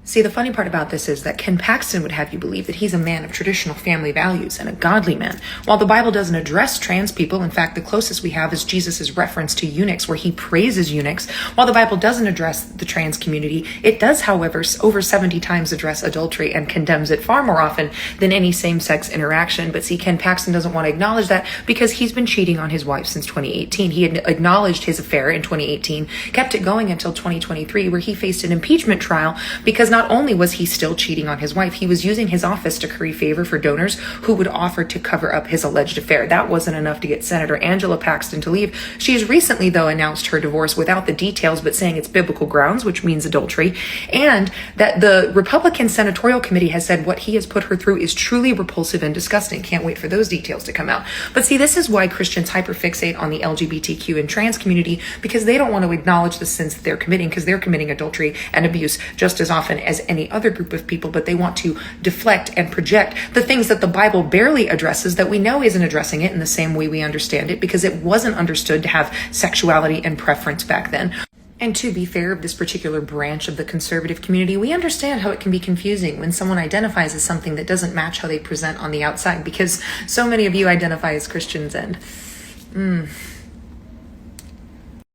See, the funny part about this is that Ken Paxton would have you believe that he's a man of traditional family values and a godly man. While the Bible doesn't address trans people, in fact, the closest we have is Jesus' reference to eunuchs, where he praises eunuchs. While the Bible doesn't address the trans community, it does, however, over 70 times address adultery and condemns it far more often than any same-sex interaction. But see, Ken Paxton doesn't want to acknowledge that because he's been cheating on his wife since 2018. He had acknowledged his affair in 2018, kept it going until 2023, where he faced an impeachment trial because not only was he still cheating on his wife, he was using his office to curry favor for donors who would offer to cover up his alleged affair. That wasn't enough to get Senator Angela Paxton to leave. She's recently, though, announced her divorce without the details, but saying it's biblical grounds, which means adultery, and that the Republican Senatorial Committee has said what he has put her through is truly repulsive and disgusting. Can't wait for those details to come out. But see, this is why Christians hyperfixate on the LGBTQ and trans community, because they don't want to acknowledge the sins that they're committing, because they're committing adultery and abuse just as often as any other group of people, but they want to deflect and project the things that the Bible barely addresses, that we know isn't addressing it in the same way we understand it, because it wasn't understood to have sexuality and preference back then. And to be fair, of this particular branch of the conservative community, we understand how it can be confusing when someone identifies as something that doesn't match how they present on the outside, because so many of you identify as Christians and